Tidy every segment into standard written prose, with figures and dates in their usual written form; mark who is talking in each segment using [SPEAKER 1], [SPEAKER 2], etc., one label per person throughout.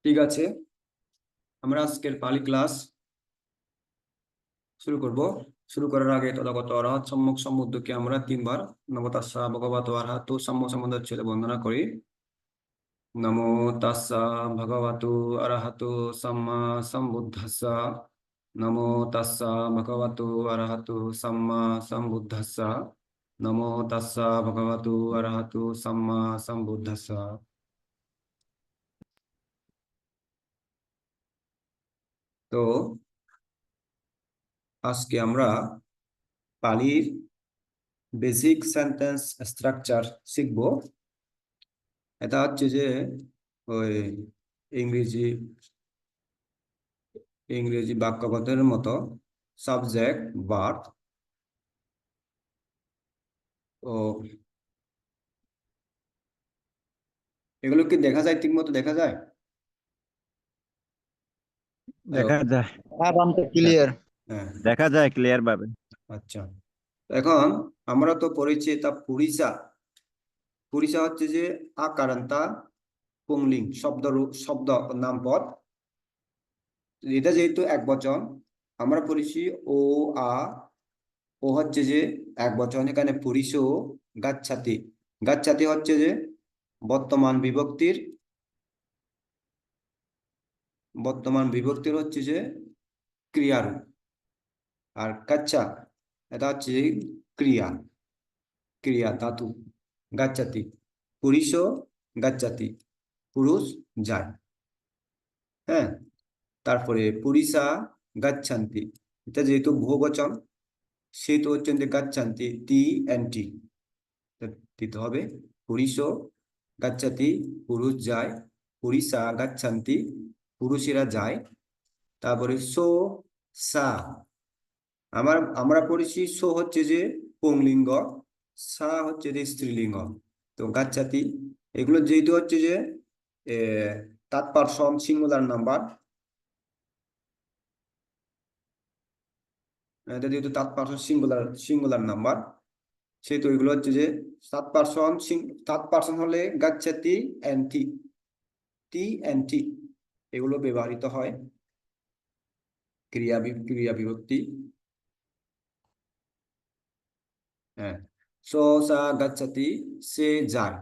[SPEAKER 1] ঠিক আছে, আমরা আজকের পালি ক্লাস শুরু করব। শুরু করার আগে তথাগত অরহৎ সম্যক সমুদ্রকে আমরা তিনবার নমো তাস্সা ভগবতো অরহতো সাম্য সম্বুদ্ধ বন্দনা করি। নমো তাস্সা ভগবতো অরহতো সাম্মা সম্বুদ্ধস্সা। নমো তাস্সা ভগবতো অরহতো সাম্মা সম্বুদ্ধস্সা। নমো তাস্সা ভগবতো অরহতো সাম্মা সম্বুদ্ধস্সা। তো আজকে আমরা পালির বেসিক সেন্টেন্স স্ট্রাকচার শিখব। এটা হচ্ছে যে ওই ইংরেজি ইংরেজি বাক্য গঠনের মতো সাবজেক্ট ভার্ব। ও এগুলো কি দেখা যায়, ঠিক মতো দেখা যায়? হ্যালো।
[SPEAKER 2] দেখা যায়।
[SPEAKER 3] হ্যাঁ বান্তে ক্লিয়ার।
[SPEAKER 1] হ্যাঁ,
[SPEAKER 2] দেখা যায় ক্লিয়ার ভাবে।
[SPEAKER 1] আচ্ছা। এখন আমরা তো পড়েছি তা পুরিসা। পুরিসা হচ্ছে যে আকারান্তা পুংলিং শব্দ নামপদ। এটা যেহেতু এক বচন, আমরা পড়েছি ও আ ও হচ্ছে যে এক বচন, এখানে পুরিশো গাচ্ছাতি। গাচ্ছাতি হচ্ছে যে বর্তমান বিভক্তির হচ্ছে যে ক্রিয়ারূপ। আর গাচ্ছা এটা হচ্ছে যে ক্রিয়া ক্রিয়া ধাতু। গাচ্ছাতি পুরিশো গাচ্ছাতি, পুরুষ যায়। হ্যাঁ, তারপরে পুরিষা গাচ্ছান্তি, এটা যেহেতু বহুবচন সেহেতু হচ্ছে যে গাচ্ছান্তি টি এন টি দিতে হবে। পুরিশো গাচ্ছাতি, পুরুষ যায়। পুরিষা গাচ্ছান্তি, পুরুষেরা যায়। তারপরে সো সা, আমরা পড়েছি সো হচ্ছে যে পুংলিঙ্গ, সা হচ্ছে যে স্ত্রীলিঙ্গ। তো গাচ্ছাতি এগুলো যেহেতু হচ্ছে যে তাৎপারসম সিঙ্গুলার নাম্বার, এটা যেহেতু তাৎপারসম সিঙ্গুলার নাম্বার সেহেতু এগুলো হচ্ছে যে থার্ড পারসন হলে গাচ্ছাতি অ্যান্টি টি অ্যান্টি এগুলো ব্যবহৃত হয় ক্রিয়া বিভক্তি। হ্যাঁ, সো সা গাচ্ছাতি, সে যায়।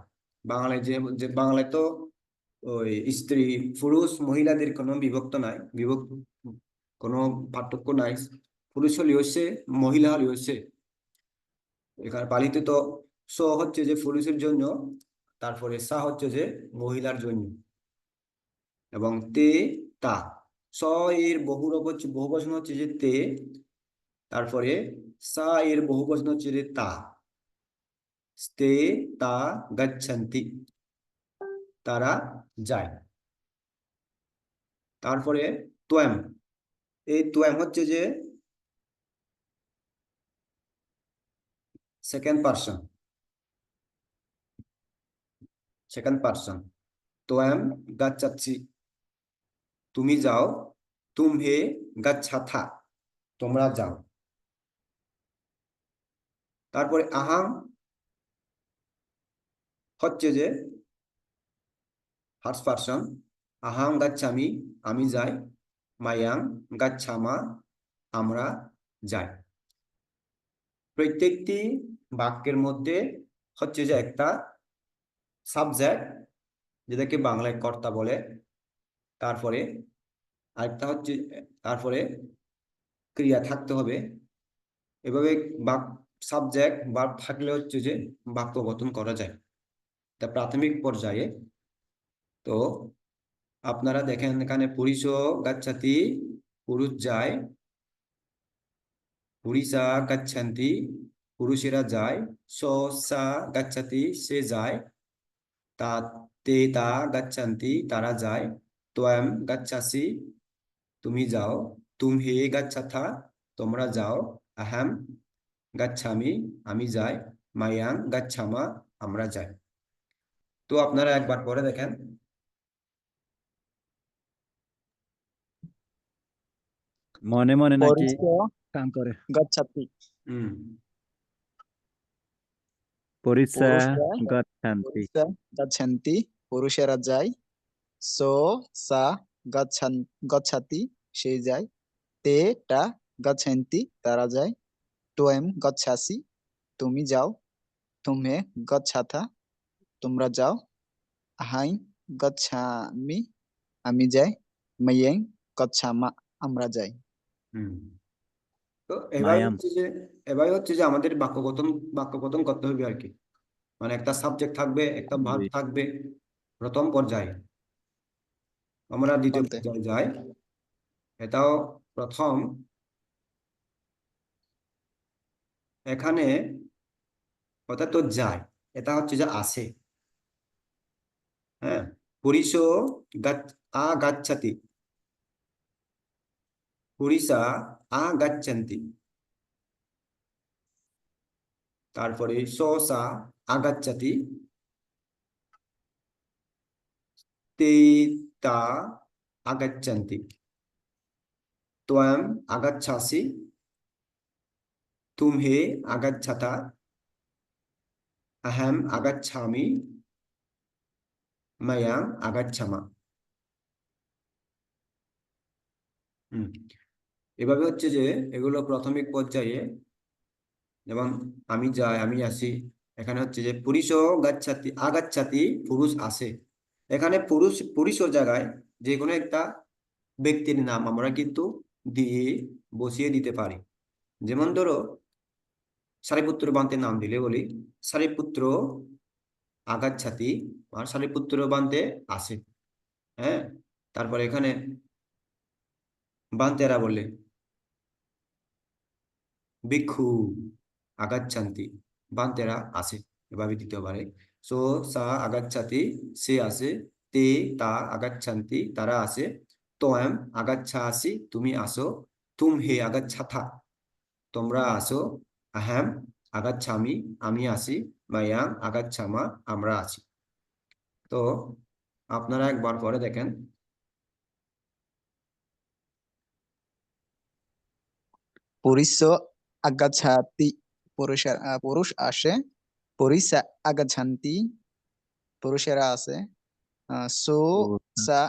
[SPEAKER 1] বাংলায় যে যে বাংলায় তো ওই স্ত্রী পুরুষ মহিলাদের কোনো বিভক্ত নাই, কোনো পার্থক্য নাই। পুরুষ হলে হচ্ছে, মহিলা হলে হচ্ছে। এখানে পালিতে তো সো হচ্ছে যে পুরুষের জন্য, তারপরে সা হচ্ছে যে মহিলার জন্য, এবং তে তা। স এর বহুবচন হচ্ছে যে তে, তারপরে সা এর বহুবচন হচ্ছে যে তা। তে তা গচ্ছন্তি, তারা যায়। তারপরে ত্বয়ং, এই ত্বয়ং হচ্ছে যে সেকেন্ড পার্সন। ত্বয়ং গচ্ছাচ্ছি, তুমি যাও। তুমহে গচ্ছাথা, তোমরা যাও। তারপরে আহাং হচ্ছে যে ফার্স্ট পার্সন। আহাং গাচ্ছামি, আমি যাই। মায়াং গাচ্ছামা, আমরা যাই। প্রত্যেকটি বাক্যের মধ্যে হচ্ছে যে একটা সাবজেক্ট, যেটাকে বাংলায় কর্তা বলে। তারপরে আরেকটা হচ্ছে, তারপরে ক্রিয়া থাকতে হবে। এভাবে সাবজেক্ট বা থাকলে হচ্ছে যে বাক্য গঠন করা যায়। তা প্রাথমিক পর্যায়ে তো আপনারা দেখেন এখানে পুরিশো গাচ্ছাতি, পুরুষ যায়। পুরিষা গাচ্ছান্তি, পুরুষেরা যায়। সো সা গাচ্ছাতি, সে যায়। তা তে তা গাচ্ছান্তি, তারা যায়। ত্বয়ং গাচ্ছাসি, তুমি যাও। তুম হে গাচ্ছাথা, তোমরা যাও। আহাম গাচ্ছামি, আমি যাই। মায়াং গাচ্ছামা, আমরা যাই। তো আপনারা একবার পরে দেখেন।
[SPEAKER 2] মনে মনে নাকি
[SPEAKER 3] পরিষ্য
[SPEAKER 2] কাম করে।
[SPEAKER 3] গচ্ছাতি,
[SPEAKER 1] হুম।
[SPEAKER 2] পরিচা
[SPEAKER 3] পুরুষরা
[SPEAKER 2] গচ্ছান্তি।
[SPEAKER 3] পুরুষরা যাচ্ছেন্তি, পুরুষেরা যায়। সো সা গচ্ছাতি সে যায়, তে টা গচ্ছন্তি তারা যায়, তোয়েম গচ্ছাসি তুমি যাও, তুমে গচ্ছাথা তোমরা যাও, আহাই গচ্ছামি আমি যাই, মাইয়েং গচ্ছামা আমরা যাই।
[SPEAKER 1] হুম। তো এবার
[SPEAKER 2] মায়াম।
[SPEAKER 1] হচ্ছে যে আমাদের বাক্য গঠন করতে হবে আর কি। মানে একটা সাবজেক্ট থাকবে, একটা ভার্ব
[SPEAKER 2] জি।
[SPEAKER 1] থাকবে প্রথম পর্যায়ে। আমরা দ্বিতীয়
[SPEAKER 3] কোনতে?
[SPEAKER 1] পর্যায়ে যাই। এটাও প্রথম। এখানে অর্থাৎ তো যায়, এটা হচ্ছে যে আসে। হ্যাঁ, পুরিশো আগাচ্ছাতি, পুরিশা আগাচ্ছন্তি। তারপরে সসা আগাচ্ছাতি, তে তা আগাচ্ছন্তি, ত্বয়ং আগাচ্ছাসি, তুমহে আগাচ্ছাতা, अहम आगच्छामि, मया आगच्छामा। হুম। এভাবে হচ্ছে যে এগুলো প্রাথমিক পর্যায়ে, যেমন আমি যাই, আমি আসি। এখানে হচ্ছে যে পুরুষও গাচ্ছাতি আগাচ্ছাতি, পুরুষ আসে। এখানে পুরুষের জায়গায় যে কোনো একটা ব্যক্তির নাম আমরা কিন্তু দিয়ে বসিয়ে দিতে পারি। যেমন ধরো সারিপুত্র বান্তে নাম দিলে বলি সারিপুত্র আগাচ্ছাতি, আর সারিপুত্র বান্তে আসে। হ্যাঁ, তারপরে এখানে বান্তেরা বললে ভিক্ষু আগাচ্ছান্তি, বান্তেরা আসে। এভাবে দিতে পারে। সো সা আগাচ্ছাতি সে আসে, তে তা আগাচ্ছান্তি তারা আসে, তোয়াম আগাচ্ছাসি তুমি আসো, তুম হে আগাচ্ছাথা তোমরা আসো, আহাম আগাচ্ছামি আমি আসি, মায়াং আগাচ্ছামা আমরা আসি। তো আপনারা একবার পরে দেখেন।
[SPEAKER 3] পুরিশ আগাছাতি পুরুষ আসে, পুরিষা আগাছান্তি পুরুষেরা আসে, সো
[SPEAKER 2] পুরুষা।
[SPEAKER 3] সা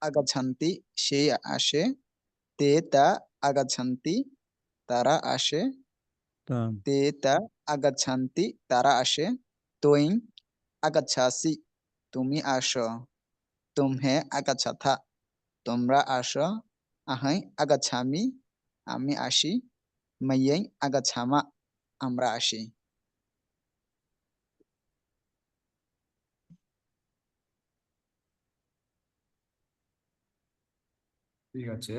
[SPEAKER 3] আগাছান্তি সে আসে, তে তা আগাছান্তি তারা আসে,
[SPEAKER 2] তা-
[SPEAKER 3] তে তা আগাছান্তি তারা আসে, তোইং আগাছাসি তুমি আসো, তুমহে আগাছাথা তোমরা আসো, আহাই আগাছামি আমি আসি, মাইয়াই আগাছামা আমরা আসি।
[SPEAKER 1] ঠিক আছে,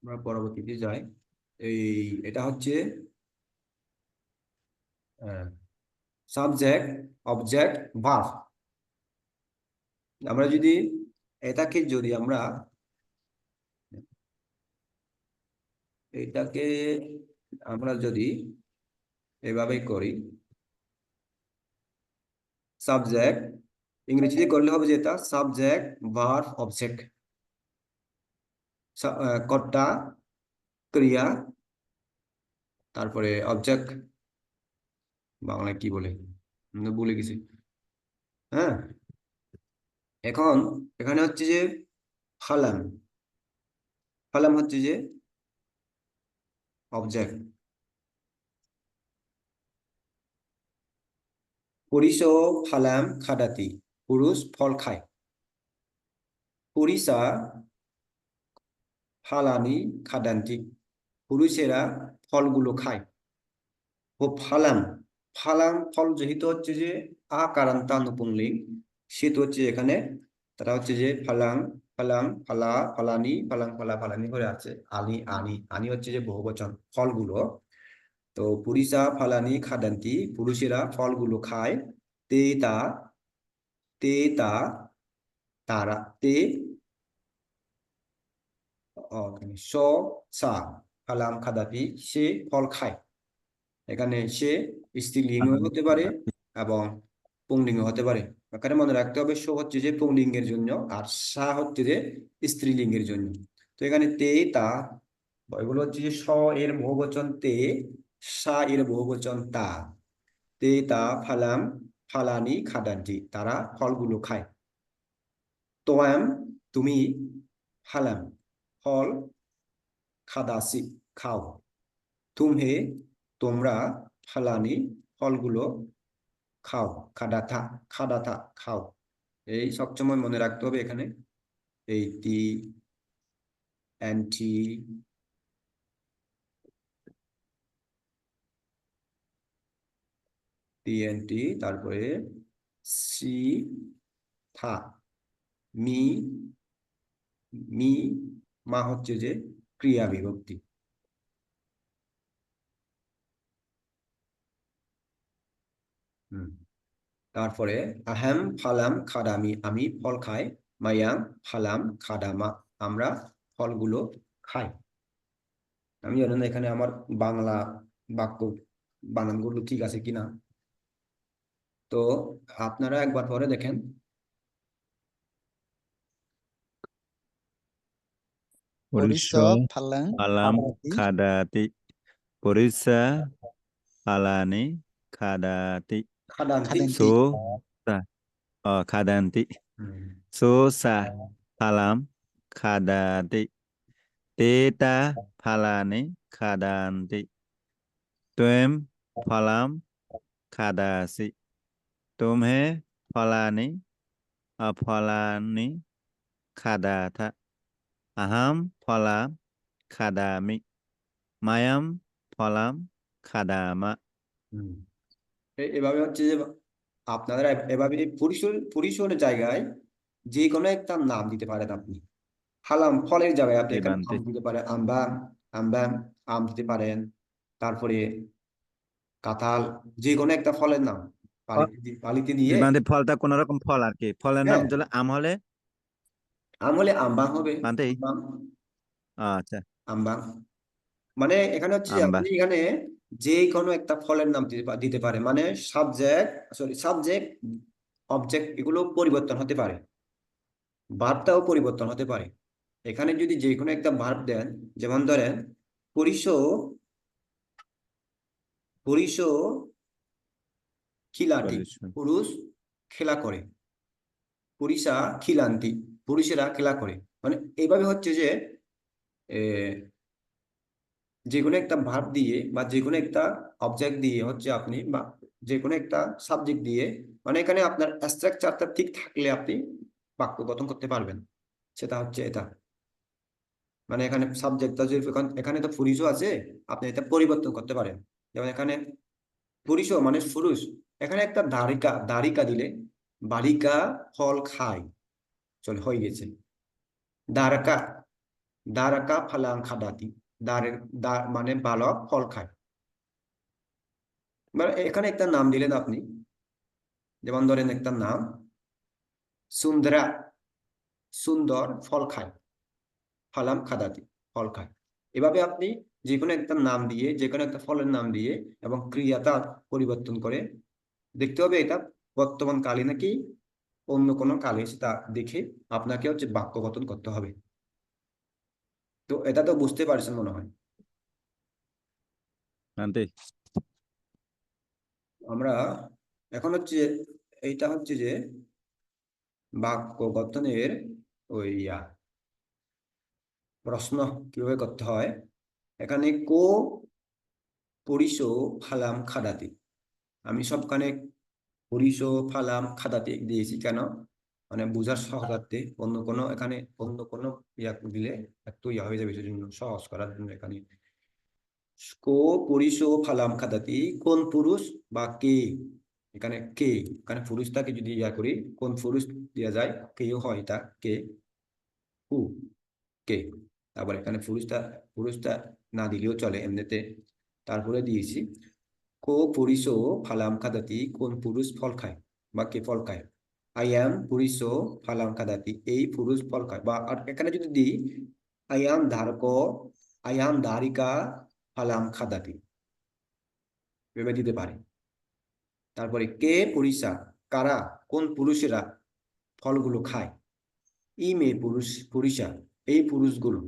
[SPEAKER 1] আমরা পরবর্তীতে যাই। এই এটা হচ্ছে সাবজেক্ট, অবজেক্ট, ভার্ব। আমরা যদি এটাকে আমরা যদি এভাবেই করি, সাবজেক্ট ইংরেজিতে করলে হবে যেটা সাবজেক্ট ভার্ব অবজেক্ট, কর্তা ক্রিয়া, তারপরে অবজেক্ট বাংলায় কি বলে ভুলে গেছি। হ্যাঁ, এখন এখানে হচ্ছে যে ফালাম, ফালাম হচ্ছে যে অবজেক্ট। পুরিশো ফালাম খাদাতি, পুরুষ ফল খায়। পুরিশা ফালানি খাদান্তি, পুরুষেরা ফলগুলো খায়। ও ফালাম, ফালাম ফল যেহেতু হচ্ছে যে আকারান্তা নপুংলিঙ্গ, সেহেতু হচ্ছে এখানে তারা হচ্ছে যে ফালাং ফালাম ফালা ফালানি ফালাং ফালা ফালানি করে আছে। আনি আনি আনি হচ্ছে যে বহুবচন ফলগুলো। তো পুরিশা ফালানি খাদান্তি, পুরুষেরা ফলগুলো খায়। তে তা, তে তা তারা, তে স সা ফালাম খাদাতি সে ফল খায়। এখানে সে স্ত্রীলিঙ্গ
[SPEAKER 2] আহাম
[SPEAKER 1] হতে পারে
[SPEAKER 2] খাদাতি।
[SPEAKER 1] এবং পুংলিঙ্গ হতে পারে। এখানে মনে রাখতে হবে স হচ্ছে যে পুংলিঙ্গের জন্য, আর সা হচ্ছে যে স্ত্রীলিঙ্গের জন্য। তো এখানে তে তা, এগুলো হচ্ছে যে স এর বহুবচন তে, সা এর বহুবচন তা। তে তা ফালাম ফালানি খাদান্তি তারা ফলগুলো খায়। তোয়াম তুমি, ফালাম ফল, খাদাসি খাও, তুমহে তোমরা, ফালানি ফলগুলো খাও, খাদাথা খাদাথা খাও। এই সবসময় মনে রাখতে হবে এখানে এই টি অ্যান্টি টিএনটি, তারপরে সি থা, মি, মি মা হচ্ছে যে ক্রিয়া বিভক্তি। তারপরে আহাম ফালাম খাদামি আমি ফল খাই, মায়াং ফালাম খাদামা আমরা ফলগুলো খাই। আমি জানি না এখানে আমার বাংলা বাক্য বানানগুলো ঠিক আছে কিনা, তো আপনারা একবার পরে দেখেন।
[SPEAKER 3] Poriso
[SPEAKER 2] Poriso
[SPEAKER 3] phalang
[SPEAKER 2] alam
[SPEAKER 3] khadati
[SPEAKER 2] khadati. Porisa alani khadati.
[SPEAKER 1] খাদান্তি
[SPEAKER 3] khadanti.
[SPEAKER 2] So sa khadanti.
[SPEAKER 1] হুম,
[SPEAKER 2] So sa alam khadati. Teta phalani khadanti. Tuem phalam khadasi. Tumhe phalani aphalani khadatha. Aham phalam khadami. Mayam phalam khadama.
[SPEAKER 1] হুম। এভাবে হচ্ছে যে আপনারা এভাবে পরিসরের জায়গায় যে কোনো একটা নাম দিতে পারেন আপনি। হালাম ফলের জায়গায় আপনি এখানে আম
[SPEAKER 2] Dibanti.
[SPEAKER 1] দিতে পারেন, আম্বাম, আম্বাম আম দিতে পারেন। তারপরে কাঁঠাল, যে কোনো একটা ফলের নাম পালিতে দিয়ে,
[SPEAKER 2] দিবান্তি ফলটা কোন রকম ফল আর কি, ফলের নাম
[SPEAKER 1] হ্যাঁ
[SPEAKER 2] যদি আম হলে
[SPEAKER 1] আম হলে আম্বাম হবে,
[SPEAKER 2] বান্তি।
[SPEAKER 1] আম্বাম,
[SPEAKER 2] আচ্ছা,
[SPEAKER 1] আম্বাম। মানে এখানে হচ্ছে যে
[SPEAKER 2] আম্বা।
[SPEAKER 1] আপনি এখানে যে কোনো একটা ফলের নাম দিতে পারে, মানে সাবজেক্ট অবজেক্ট এগুলো পরিবর্তন হতে পারে, ভার্বটাও পরিবর্তন হতে পারে। এখানে যদি যে কোনো একটা ভার্ব দেন, যেমন ধরেন পরিস, পরিস খিলাটি
[SPEAKER 2] পরিশ্রম।
[SPEAKER 1] পুরুষ খেলা করে, পুরিসা খিলান্তি পুরুষেরা খেলা করে। মানে এইভাবে হচ্ছে যে যে কোনো একটা ভার্ব দিয়ে বা যে কোনো একটা অবজেক্ট দিয়ে হচ্ছে আপনি, বা যে কোনো একটা সাবজেক্ট দিয়ে, মানে এখানে আপনার স্ট্রাকচারটা ঠিক থাকলে আপনি বাক্য গঠন করতে পারবেন। সেটা হচ্ছে এটা, মানে এখানে সাবজেক্টটা যে এখানে তো পুরুষও আছে, আপনি এটা পরিবর্তন করতে পারেন। যেমন এখানে পুরুষও মানে পুরুষ, এখানে একটা দারিকা দারিকা দিলে বালিকা ফল খায়, চলে হয়ে গেছে। দারাকা, দারাকা ফালাং খাদাতি, দারের মানে বালক ফল খায়। মানে এখানে একটা নাম দিলেন আপনি, যেমন ধরেন একটা নাম সুন্দরা, সুন্দর ফল খায়, ফালাম খাদাতি ফল খায়। এভাবে আপনি যে কোনো একটা নাম দিয়ে, যে কোনো একটা ফলের নাম দিয়ে এবং ক্রিয়াটা পরিবর্তন করে দেখতে হবে এটা বর্তমান কালে নাকি অন্য কোনো কালে, সেটা দেখে আপনাকে হচ্ছে বাক্য গঠন করতে হবে। তো এটা তো বুঝতে পারছেন মনে হয়।
[SPEAKER 2] বান্তি।
[SPEAKER 1] আমরা এখন হচ্ছে এইটা হচ্ছে যে বাক্য গঠনের ওই প্রশ্ন কিভাবে করতে হয়। এখানে কো পরিসো ফালাম খাদাতি, আমি সবখানে পরিসো ফালাম খাদাতি দিয়েছি কেন, মানে বোঝার সহজার্থে। অন্য কোনো এখানে অন্য কোনো ইয়া দিলে একটু ইয়া হয়ে যাবে, সেজন্য সহজ করার জন্য এখানে কো পরিসো ফালাম খাদাতি, কোন পুরুষ বা কে, এখানে কে, এখানে পুরুষটাকে যদি ইয়া করি কোন পুরুষ দেওয়া যায়, কেও হয়, এটা কে, হু, কে। তারপর এখানে পুরুষটা পুরুষটা না দিলেও চলে এমনিতে, তারপরে দিয়েছি কো পুরিসো ফালাম খাদাতি, কোন পুরুষ ফল খায় বা কে ফল খায়। আই অ্যাম পুরিসো ফালাম খাদাতি, এই পুরুষ ফল খায়। বা আর এখানে যদি দিই আই অ্যাম ধারকো, আই অ্যাম ধারিকা ফালাম খাদাতি, ভেবে দিতে পারে। তারপরে কে পুরিসা, কারা, কোন পুরুষেরা ফলগুলো খায়। ই মে পুরুষ পুরিসা, এই পুরুষগুলো,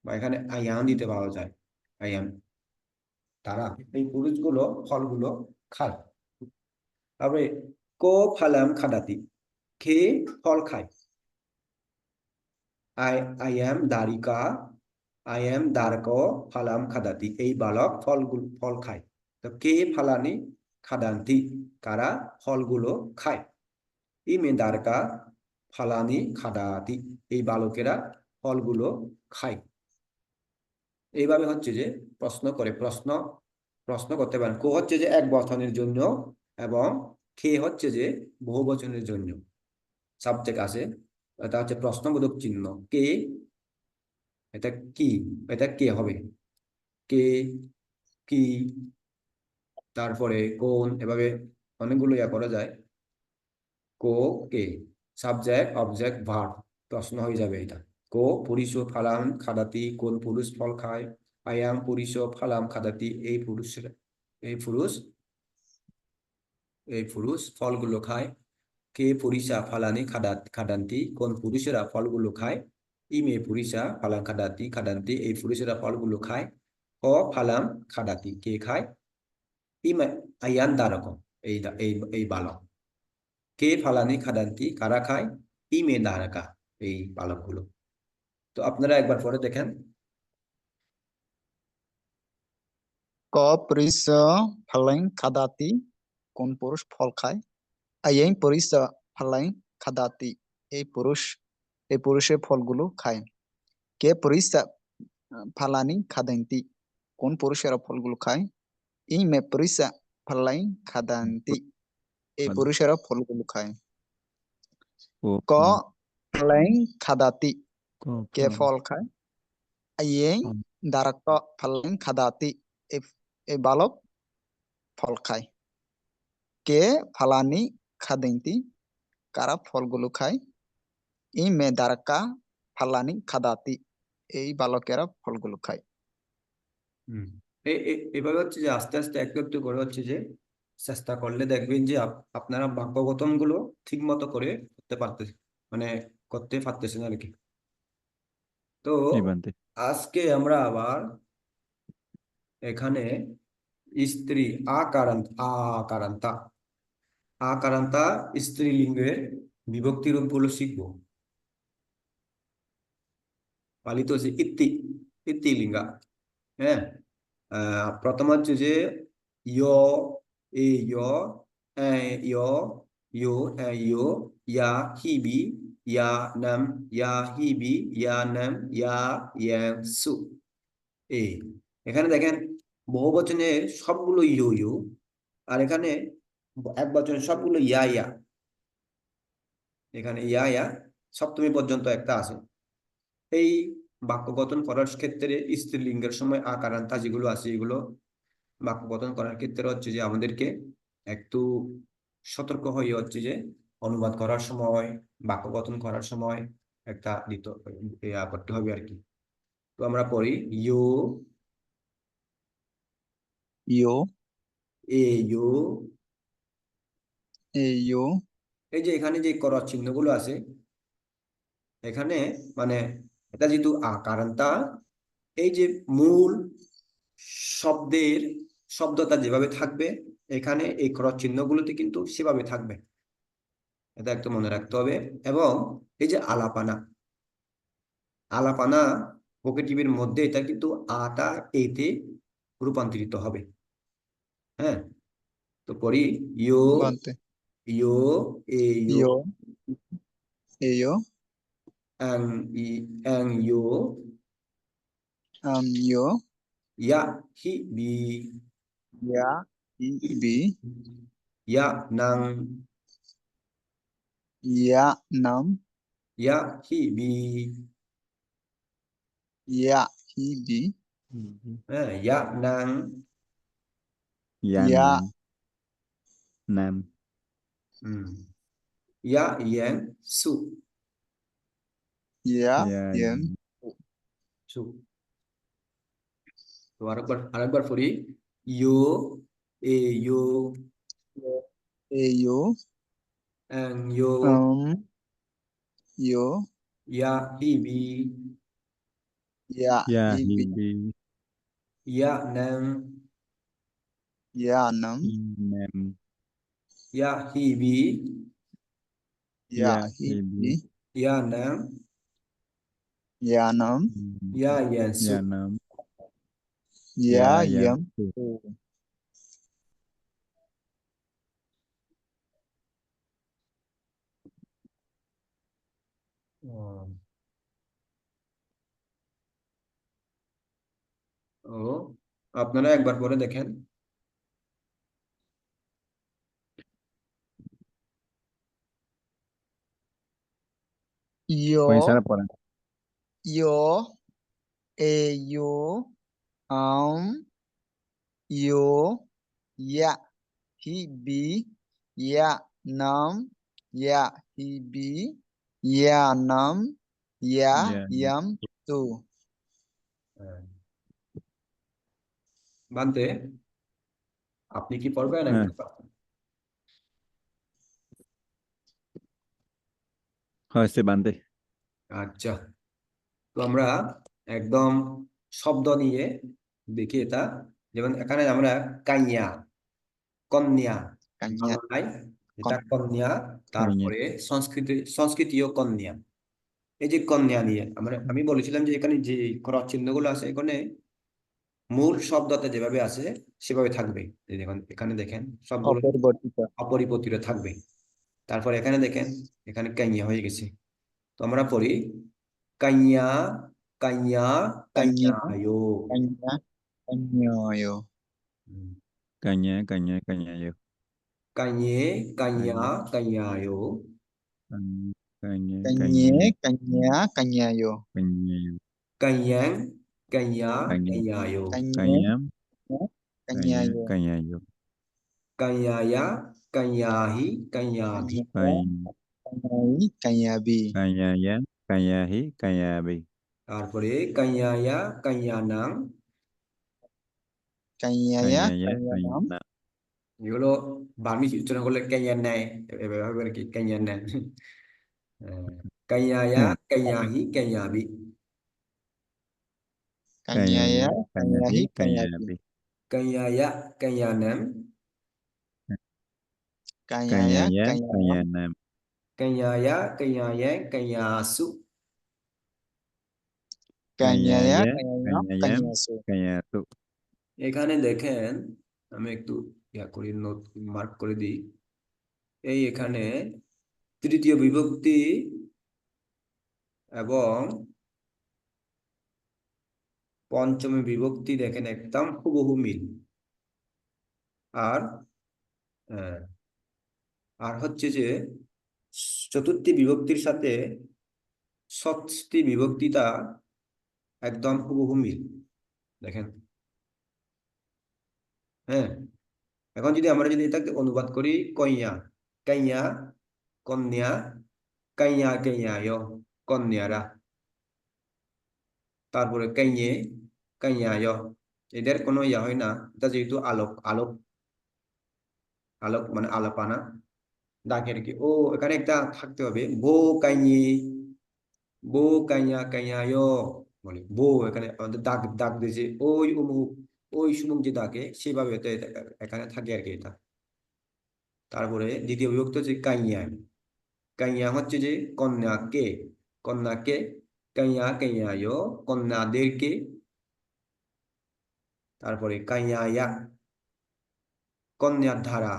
[SPEAKER 1] বা এখানে আই অ্যাম দিতে পাওয়া যায়, আই অ্যাম তারা, এই পুরুষগুলো ফলগুলো খায়। তারপরে কো ফালাম খাদাতি, খে ফল খায়। আই আই এম দারিকা, আই এম দারকো ফালাম খাদাতি, এই বালক ফল খায়। তো কে ফালানি খাদান্তি, কারা ফলগুলো খায়। ইমে দারকা ফালানি খাদাতি, এই বালকেরা ফলগুলো খায়। এইভাবে হচ্ছে যে প্রশ্ন করতে পারেন। কো হচ্ছে যে এক বচনের জন্য, এবং খে হচ্ছে যে বহু বচনের জন্য সাবজেক্ট আছে। এটা হচ্ছে প্রশ্নবোধক চিহ্ন। কে, এটা কি, এটা কে হবে, কে, কি, তারপরে কোন, এভাবে অনেকগুলো ইয়া করা যায়। কো, কে, সাবজেক্ট অবজেক্ট ভার্ব, প্রশ্ন হয়ে যাবে এটা। কো পুরুষ ফালাম খাদাতি, কোন পুরুষ ফল খায়। আয়াম পুরুষ ফালাম খাদাতি, এই পুরুষ এই পুরুষ ফলগুলো খায়। কে পুরিসা ফালানি খাদান্তি, কোন পুরুষেরা ফলগুলো খায়। ইমে পুরিসা ফালাম খাদান্তি, এই পুরুষেরা ফলগুলো খায়। ও ফালাম খাদাতি, কে খায়। ইমে আয়ান দারকম, এই বালক। কে ফালানি খাদান্তি, কারা খায়। ইমে দারাকা, এই বালকগুলো। তো আপনারা একবার পরে দেখেন।
[SPEAKER 3] ক পুরিসা ফালাইং খাদাতি, কোন পুরুষ ফল খায়। আইয়াইং পুরিসা ফালাইং খাদাতি, এই পুরুষের ফলগুলো খায়। কে পুরিসা ফালানি খাদান্তি, কোন পুরুষেরা ফলগুলো খায়। ই মে পুরিসা ফালাইং খাদান্তি, এই পুরুষেরা ফলগুলো খায়।
[SPEAKER 2] কো
[SPEAKER 3] ক ফালাইং খাদাতি,
[SPEAKER 2] কো
[SPEAKER 3] কে ফল খায়। আইয়াইং
[SPEAKER 2] ফল।
[SPEAKER 3] দারাক ফালাইং খাদাতি, এই বালক ফল খায়। কে ফালানি খাদান্তি, কারা ফলগুলো খায়। ই মে দারাকা ফালানি খাদাতি, এই বালকেরা ফলগুলো খায়।
[SPEAKER 1] হম, এভাবে হচ্ছে যে আস্তে আস্তে একটু একটু করে হচ্ছে যে চেষ্টা করলে দেখবেন যে আপনারা বাক্য গঠন গুলো ঠিক মতো করে করতে পারতেছে, মানে করতে পারতেছেন আর কি। তো
[SPEAKER 2] ইবান্তে
[SPEAKER 1] আজকে আমরা আবার এখানে স্ত্রী আকারান্তা আকারান্তা স্ত্রীলিঙ্গের বিভক্তি রূপগুলো শিখবো। পালিত হচ্ছে ইত্তিলিঙ্গা। হ্যাঁ, প্রথম হচ্ছে যে ইয়, এ ইয়, এ ইয়, ইয়, এ ইয়, ইয়া হিবি, ইয়া নাম, ইয়া হিবি, ইয়া নাম, ইয়া ইয়াং সু। এই এখানে দেখেন বহু বচনে সবগুলো ইয়ো ইয়ো, আর এখানে এক বচনে সবগুলো ইয়া ইয়া। এখানে ইয়া ইয়া সপ্তমী পর্যন্ত একটা আছে। এই বাক্য গঠন করার ক্ষেত্রে স্ত্রীলিঙ্গের সময় আকারান্তা যেগুলো আছে, এগুলো বাক্য গঠন করার ক্ষেত্রে হচ্ছে যে আমাদেরকে একটু সতর্ক হয়ে হচ্ছে যে অনুবাদ করার সময়, বাক্য গঠন করার সময় একটা ইয়া করতে হবে আর কি। তো আমরা পড়ি ইউ,
[SPEAKER 3] ইয়ো,
[SPEAKER 1] এ ইউ।
[SPEAKER 3] ইয়ো,
[SPEAKER 1] এই যে এখানে যে করার চিহ্নগুলো আছে, এখানে মানে এটা যেহেতু আকারান্তা, এই যে মূল শব্দের শব্দটা যেভাবে থাকবে, এখানে এই ক্রস চিহ্নগুলোতে কিন্তু সেভাবে থাকবে। এটা একটু মনে রাখতে হবে। এবং এই যে আলাপানা, আলাপানা ভোকেটিভের মধ্যে এটা কিন্তু আটা এতে রূপান্তরিত হবে। হ্যাঁ, তো পড়ি ইয়ো,
[SPEAKER 3] বান্তে
[SPEAKER 1] ইয়ো, এ ইয়ো,
[SPEAKER 3] ইয়ো, ইয়ো,
[SPEAKER 1] অ্যাং ই, অ্যাং ইয়ো,
[SPEAKER 3] ইয়ো,
[SPEAKER 1] ইয়া হি বি,
[SPEAKER 3] ইয়া, ই, বি,
[SPEAKER 1] ইয়া নাং,
[SPEAKER 3] ইয়া, নাম,
[SPEAKER 1] ইয়া হি বি,
[SPEAKER 3] ইয়া, হি, বি,
[SPEAKER 1] হ্যাঁ, ইয়া নাং,
[SPEAKER 2] ইয়া
[SPEAKER 3] ইয়া,
[SPEAKER 2] নাম
[SPEAKER 1] হুম, ইয়া ইয়াং সু,
[SPEAKER 3] ইয়া,
[SPEAKER 2] ইয়া
[SPEAKER 3] ইয়েন,
[SPEAKER 1] সু। তো আরেকবার পড়ি ইয়ো, এ ইয়ো,
[SPEAKER 3] ইয়ো,
[SPEAKER 1] অ্যাং ইয়ো,
[SPEAKER 3] ইয়ো,
[SPEAKER 1] ইয়া হি বি,
[SPEAKER 3] ইয়া,
[SPEAKER 2] ইয়া
[SPEAKER 3] হি, বি,
[SPEAKER 2] হিবি
[SPEAKER 1] ইয়া নাং,
[SPEAKER 3] ইয়া, নাম,
[SPEAKER 2] নাম
[SPEAKER 1] ইয়া হিবি,
[SPEAKER 3] Ya
[SPEAKER 2] hibi,
[SPEAKER 3] hibi.
[SPEAKER 1] ইয়া নাম,
[SPEAKER 3] Yanam.
[SPEAKER 1] ইয়া ইয়ানসু।
[SPEAKER 2] yanam,
[SPEAKER 3] Ya
[SPEAKER 2] yan
[SPEAKER 3] yam.
[SPEAKER 2] su,
[SPEAKER 3] Su.
[SPEAKER 1] ও, আপনারা একবার পরে দেখেন।
[SPEAKER 2] Pueden
[SPEAKER 3] Yo.
[SPEAKER 2] ser por
[SPEAKER 3] Yo. Yo. Am. Yo. Ya hibi. Ya nam. Ya hibi. Ya nam. Ya
[SPEAKER 2] yan,
[SPEAKER 3] yam. Tu.
[SPEAKER 1] হ্যাঁ। বানতে আপনি কি পড়বেন
[SPEAKER 2] হ্যাঁ
[SPEAKER 1] একবার?
[SPEAKER 2] হয়েছে বান্ধে
[SPEAKER 1] আচ্ছা, তো আমরা একদম শব্দ নিয়ে দেখি এটা। যেমন এখানে আমরা কাইয়া, কন্যা,
[SPEAKER 3] Kanya.
[SPEAKER 1] বাংলায় এটা
[SPEAKER 3] Kon.
[SPEAKER 1] কন্যা,
[SPEAKER 2] কাইয়ে
[SPEAKER 1] তারপরে সংস্কৃতীয় কন্যা। এই যে কন্যা নিয়ে আমি বলেছিলাম যে এখানে যে ক্রস চিহ্নগুলো আছে, এখানে মূল শব্দতে যেভাবে আছে সেভাবে থাকবে। এই দেখুন এখানে দেখেন সবগুলো
[SPEAKER 3] Operibortita.
[SPEAKER 1] অপরিবর্তিত থাকবে। তারপর এখানে দেখেন, এখানে কাইয়া হয়ে গেছে। তো আমরা পড়ি কাইয়া, কাইয়া,
[SPEAKER 3] Kanya.
[SPEAKER 1] কাইয়ায়ো।
[SPEAKER 3] Kanya. Kanya. Yo.
[SPEAKER 2] কাইয়ে
[SPEAKER 1] কাইয়ে, কাইয়া,
[SPEAKER 2] কাইয়ে
[SPEAKER 1] কাইয়ায়ো।
[SPEAKER 2] কাইয়ে
[SPEAKER 3] Kanye.
[SPEAKER 2] কাইয়ে
[SPEAKER 3] Kanya. Kanya. Yo.
[SPEAKER 2] কাইয়ে
[SPEAKER 1] কাইয়াং, কাইয়া,
[SPEAKER 2] কাইয়ে
[SPEAKER 1] কাইয়ায়ো।
[SPEAKER 3] Kanye.
[SPEAKER 2] কাইয়াম
[SPEAKER 3] Kanya. Yo.
[SPEAKER 2] কাইয়াyo
[SPEAKER 1] কাইয়ায়া, কাইয়াহি, কাইয়াভি।
[SPEAKER 3] Kanya.
[SPEAKER 2] কাই
[SPEAKER 3] Kanyai. Kanyabi.
[SPEAKER 2] কাইয়ায়া কাইয়াহি কাইয়াবি
[SPEAKER 1] তারপরে কাইয়ায়া, কাইয়ানাং।
[SPEAKER 3] Kanyaya.
[SPEAKER 2] কাইয়ায়া
[SPEAKER 3] Kanyanam.
[SPEAKER 2] কাইয়ানা
[SPEAKER 1] এগুলো বার্মিজ উচ্চারণ করলে কাইয়ান নেয়, এভাবে হবে আর কি, কাইয়ান নেয়। কাইয়ায়া, কাইয়াহি, কাইয়াবি।
[SPEAKER 3] Kanyaya.
[SPEAKER 2] কাইয়ায়া কাইয়াহি
[SPEAKER 3] Kanyahi. Kanyabi.
[SPEAKER 2] কাইয়াবি
[SPEAKER 1] Kaiyaya, kaiyanem.
[SPEAKER 3] Kanyaya.
[SPEAKER 2] কাইয়ায়া
[SPEAKER 3] Kanyanam.
[SPEAKER 2] কাইয়ানাম
[SPEAKER 1] Kaiyaya, kaiyayeng, kaiyasu.
[SPEAKER 3] Kanyaya.
[SPEAKER 2] কাইয়ায়া
[SPEAKER 3] Kanyanam.
[SPEAKER 2] কাইয়ায়াম
[SPEAKER 3] Kanyasu.
[SPEAKER 2] কাইয়াতু
[SPEAKER 1] এখানে দেখেন, আমি একটু ইয়া করি, নোট মার্ক করে দিই। এই এখানে তৃতীয় বিভক্তি এবং পঞ্চমী বিভক্তি দেখেন একদম হুবহু মিল। আর আহ, আর হচ্ছে যে চতুর্থী বিভক্তির সাথে ষষ্ঠী বিভক্তিটা একদম হুবহু মিল। দেখেন, হ্যাঁ। এখন আমরা যদি এটাকে অনুবাদ করি, কইয়া, কাইয়া, কন্যা, কাইয়া, কাইয়ায়, কন্যারা। তারপরে কাইয়ে, কাইয়ায়, এদের কোনো ইয়া হয় না। এটা যেহেতু আলোক, আলোক, আলোক মানে আলাপানা, ডাকের কি, ও এখানে একটা থাকতে হবে, বো কাইয়ে, বো কাইয়া, কাইয়ায় বলে। বো এখানে আমাদের দাগ দাগ দিয়েছে, ওই অমুক, ওই সুমুক যে ডাকে সেভাবে এখানে থাকে আর কি এটা। তারপরে দ্বিতীয় বিভক্তি হচ্ছে কাইয়া। কাইয়া হচ্ছে যে কন্যাকে, কন্যাকে, কাইয়া, কাইয়ায়, কন্যাদেরকে। তারপরে কাইয়ায়া, কন্যার ধারা,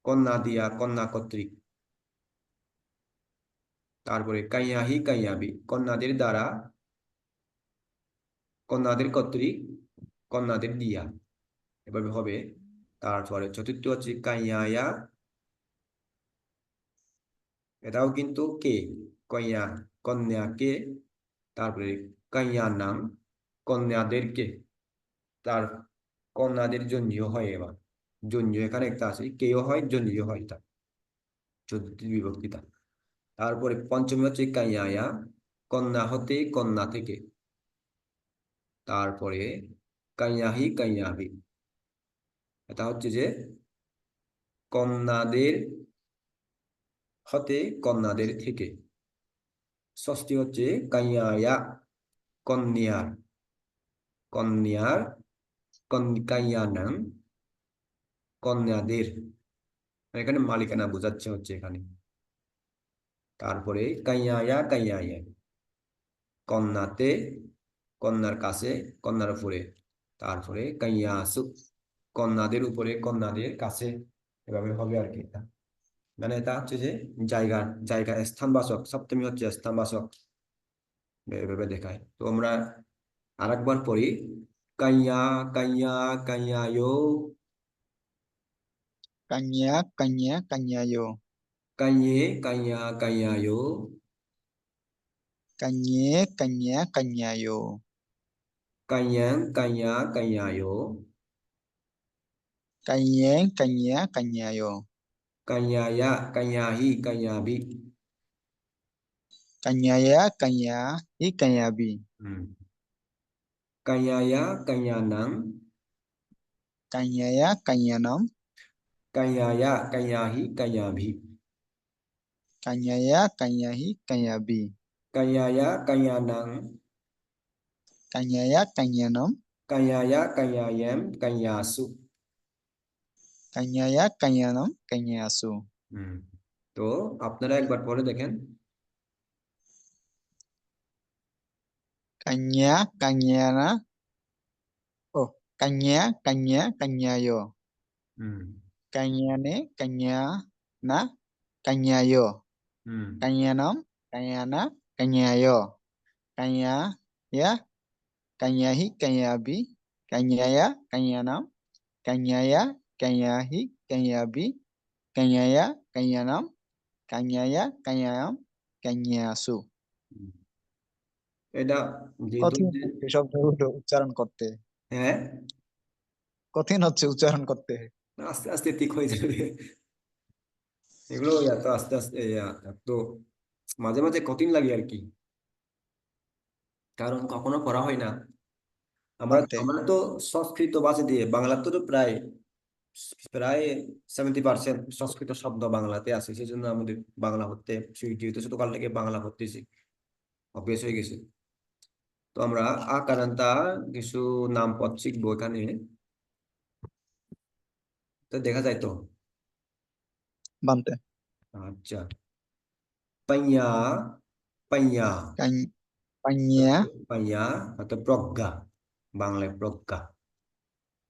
[SPEAKER 1] কন্যা দিয়া, কন্যা কর্তৃক। তারপরে কাইয়াহি, কাইয়াবি, কন্যাদের দ্বারা, কন্যাদের কর্তৃক, কন্যাদের দিয়া, এভাবে হবে। তারপরে চতুর্থ হচ্ছে কাইয়ায়া, এটাও কিন্তু কে, কন্যা, কন্যাকে। তারপরে কাইয়া নাম, কন্যাদেরকে। তার কন্যাদের জন্যও হয়। এবার জন্য এখানে একটা আছে, কেও হয়, জন্যও হয়, তা চতুর্থী বিভক্তিটা। তারপরে পঞ্চমী হচ্ছে কাইয়ায়া, কন্যা হতে, কন্যা থেকে। তারপরে কাইয়াহি, কাইয়াবি, এটা হচ্ছে যে কন্যাদের হতে, কন্যাদের থেকে। ষষ্ঠী হচ্ছে কাইয়ায়া, কন্যার, কন্যার, কাইয়ানাং, কন্যাদের। এখানে মালিকানা বোঝাচ্ছে হচ্ছে এখানে। তারপরে কাইয়ায়া কাইয়ায়ে, কন্যাতে, কন্যার কাছে, কন্যার উপরে। তারপরে কাইয়াসু, কন্যাদের উপরে, কন্যাদের কাছে। এভাবে হবে আর কি এটা। মানে এটা হচ্ছে যে জায়গা, জায়গা স্থানবাচক, সপ্তমী হচ্ছে স্থানবাচক, এভাবে দেখায়। তো আমরা আরেকবার পড়ি, কাইয়া কাইয়া কাইয়ায়ো,
[SPEAKER 3] Kanya, kanya, kanyayo.
[SPEAKER 1] কাইয়ে কাইয়া কাইয়ায়ো,
[SPEAKER 3] Kanye, kanya, kanyayo.
[SPEAKER 1] কাইয়াং কাইয়া কাইয়ায়ো,
[SPEAKER 3] Kanyeng, kanya, kanyayo.
[SPEAKER 1] কাইয়ায়া কাইয়াহি কাইয়াবি।
[SPEAKER 3] Kanyaya, kanya, hi kanyabi.
[SPEAKER 1] হুম। কাইয়ায়া কাইয়ানাং,
[SPEAKER 3] Kanyaya, kanyanam.
[SPEAKER 1] কাইয়ায়া কাইয়াহি কাইয়াভি।
[SPEAKER 3] Kanyaya, kanyahi, kanyabi.
[SPEAKER 1] কাইয়ায়া কাইয়ানাং,
[SPEAKER 3] Kanyaya, kanyanam.
[SPEAKER 1] কাইয়ায়া কাইয়ায়াম কাইয়াসু।
[SPEAKER 3] Kanyaya, kanyanam, kanyasu.
[SPEAKER 1] হুম। তো আপনারা একবার পরে দেখেন।
[SPEAKER 3] Kanya, kanyana. Oh, kanya, kanya, kanyayo.
[SPEAKER 1] হুম।
[SPEAKER 3] Kanyane, kanyana, kanyayo.
[SPEAKER 1] হুম।
[SPEAKER 3] Kanyanam, kanyana, kanyayo. Kanya, ya, kanyahi, kanyabi. Kanyaya, kanyanam. Kanyaya, kanyahi, kanyabi. Kanyaya, kanyanam. Kanyaya, kanyam, kanyasu.
[SPEAKER 1] হুম। এটা যেহেতু
[SPEAKER 3] কঠিন
[SPEAKER 1] যে,
[SPEAKER 3] হচ্ছে শব্দগুলো উচ্চারণ করতে।
[SPEAKER 1] হ্যাঁ,
[SPEAKER 3] কঠিন হচ্ছে উচ্চারণ করতে।
[SPEAKER 1] আস্তে আস্তে ঠিক হয়ে যাবে। এগুলো এত আস্তে আস্তে এত মাঝে মাঝে কঠিন লাগে আর কি, কারণ কখনো পড়া হয় না। আমরা
[SPEAKER 3] বানতে।
[SPEAKER 1] আমরা তো সংস্কৃত ভাষা দিয়ে, বাংলা তো প্রায় প্রায় 70% সংস্কৃত শব্দ বাংলাতে আছে, সেই জন্য আমাদের বাংলা পড়তে, যেহেতু ছোটকাল থেকে বাংলা পড়তেছি, অভ্যেস হয়ে গেছে। তো আমরা আকারান্তা কিছু নাম পদ শিখবো এখানে। তো দেখা যায় তো।
[SPEAKER 3] বানতে।
[SPEAKER 1] আচ্ছা, পাইয়া, পাইয়া,
[SPEAKER 3] পাইয়া,
[SPEAKER 1] পাইয়া অর্থাৎ প্রজ্ঞা, বাংলায় প্রজ্ঞা।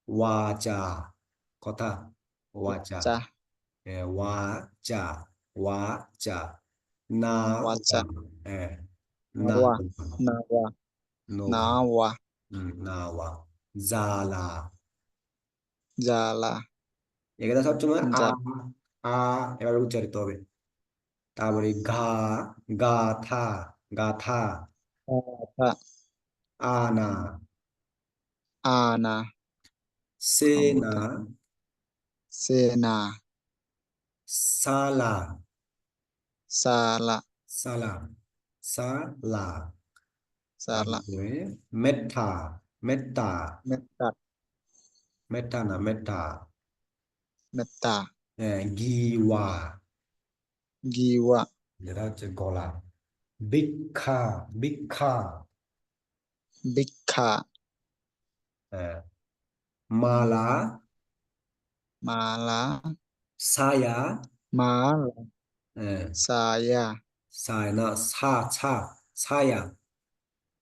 [SPEAKER 1] ওয়াচা, কথা, ওয়াচা,
[SPEAKER 3] চা,
[SPEAKER 1] ওয়াচা, ওয়াচা। না
[SPEAKER 3] ওয়াচা,
[SPEAKER 1] ওয়া, হ্যাঁ, না
[SPEAKER 3] নাওয়া, নাওয়া,
[SPEAKER 1] নোভা,
[SPEAKER 3] নাওয়া,
[SPEAKER 1] না ওয়া। জালা,
[SPEAKER 3] জালা,
[SPEAKER 1] এখানে সবসময় আ,
[SPEAKER 3] জাল,
[SPEAKER 1] আ এভাবে উচ্চারিত হবে। তারপরে ঘা, গাথা, গাথা।
[SPEAKER 3] আথা,
[SPEAKER 1] আনা,
[SPEAKER 3] আনা,
[SPEAKER 1] সেনা,
[SPEAKER 3] অঙ্গতা, সেনা,
[SPEAKER 1] সালা,
[SPEAKER 3] সালা,
[SPEAKER 1] সালা, সালা।
[SPEAKER 3] সালা,
[SPEAKER 1] তারপরে মেথা, মেত্তা,
[SPEAKER 3] মেত্তা,
[SPEAKER 1] মেথা না মেথা।
[SPEAKER 3] মেত্তা,
[SPEAKER 1] গিওয়া,
[SPEAKER 3] গিওয়া,
[SPEAKER 1] যেটা হচ্ছে গলা। ভিক্ষা, ভিক্ষা।
[SPEAKER 3] ভিক্ষা,
[SPEAKER 1] হ্যাঁ, মালা,
[SPEAKER 3] মালা,
[SPEAKER 1] ছায়া,
[SPEAKER 3] মালা,
[SPEAKER 1] হ্যাঁ,
[SPEAKER 3] saya,
[SPEAKER 1] ছায়া না, ছা, ছায়া।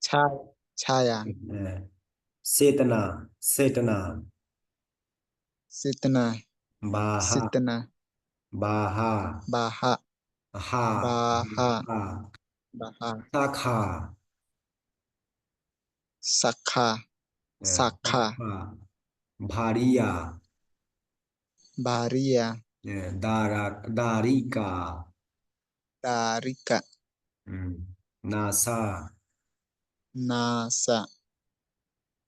[SPEAKER 3] ছায়া, ছায়া,
[SPEAKER 1] হ্যাঁ, চেতনা, চেতনা।
[SPEAKER 3] sitna,
[SPEAKER 1] বাহা,
[SPEAKER 3] sitna,
[SPEAKER 1] বাহা,
[SPEAKER 3] baha,
[SPEAKER 1] হা,
[SPEAKER 3] baha,
[SPEAKER 1] হা।
[SPEAKER 3] baha,
[SPEAKER 1] শাখা,
[SPEAKER 3] sakha, sakha,
[SPEAKER 1] শাখা। ভারিয়া,
[SPEAKER 3] baria,
[SPEAKER 1] দারিকা,
[SPEAKER 3] darika,
[SPEAKER 1] হুম, নাসা,
[SPEAKER 3] nasa,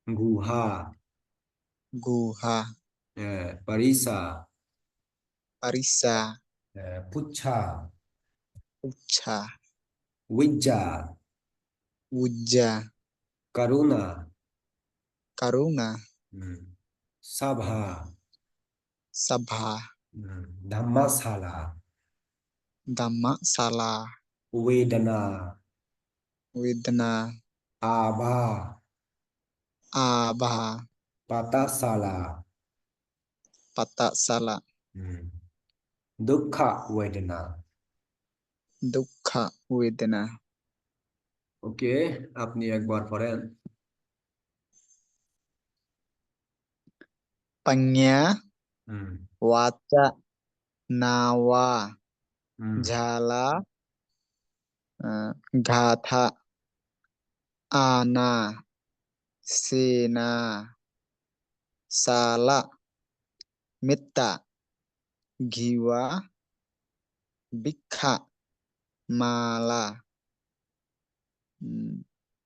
[SPEAKER 1] গুহা,
[SPEAKER 3] guha,
[SPEAKER 1] পারিসা,
[SPEAKER 3] parisa,
[SPEAKER 1] Pushya,
[SPEAKER 3] ucha,
[SPEAKER 1] উইজ্জা,
[SPEAKER 3] uja,
[SPEAKER 1] করুণা,
[SPEAKER 3] karuna,
[SPEAKER 1] হুম, সভা,
[SPEAKER 3] sabha,
[SPEAKER 1] হুম, ধম্মশালা,
[SPEAKER 3] dhamma, sala,
[SPEAKER 1] বেদনা,
[SPEAKER 3] vedana,
[SPEAKER 1] আভা,
[SPEAKER 3] abha,
[SPEAKER 1] পাতাশালা,
[SPEAKER 3] pata, sala,
[SPEAKER 1] হুম, দুঃখা ওয়েদনা।
[SPEAKER 3] দুঃখা ওয়েদনা।
[SPEAKER 1] ওকে, আপনি একবার পড়েন।
[SPEAKER 3] পাঞ্ঞা
[SPEAKER 1] হুম
[SPEAKER 3] ওয়াচা নাওয়া
[SPEAKER 1] হুম
[SPEAKER 3] ঝালা ঘাথা আনা সেনা সালা মিত্তা ঘিওয়া বিক্ষা মালা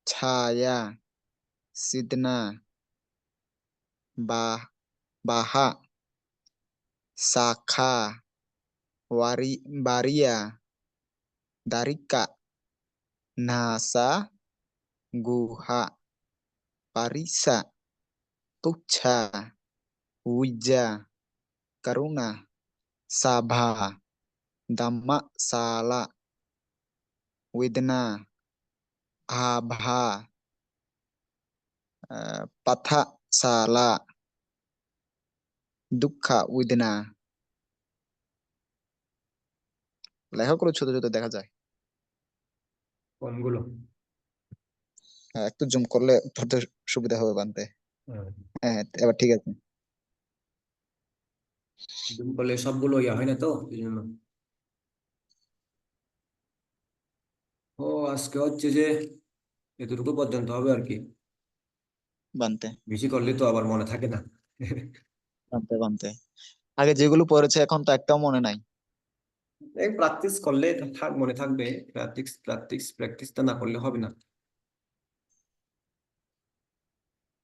[SPEAKER 3] ছায়া সিদনা বাহা শাখা বারিয়া দারিকা নাসা গুহা পারিসা তুচ্ছা উইজা করুণা সাভা দাম্মা সালা वेदना आभा पथा साला দুঃখা ওয়েদনা। লেখাগুলো ছোট ছোট দেখা যায়।
[SPEAKER 1] কোনগুলো?
[SPEAKER 3] একটু জুম করলে ধরতে সুবিধা হবে বানতে।
[SPEAKER 1] হুম,
[SPEAKER 3] হ্যাঁ, এবার ঠিক আছে।
[SPEAKER 1] জুম করলে সবগুলো ইয়া হয় না তো, এই জন্য। ও, আজকে হচ্ছে যে এতটুকু পর্যন্ত হবে আর কি।
[SPEAKER 3] বানতে
[SPEAKER 1] বেশি করলে তো আবার মনে থাকে না।
[SPEAKER 3] বানতে বানতে আগে যেগুলো পড়েছে এখন তো একটাও মনে নাই।
[SPEAKER 1] এই প্র্যাকটিস করলে মনে থাকবে। প্র্যাকটিসটা না করলে হবে না।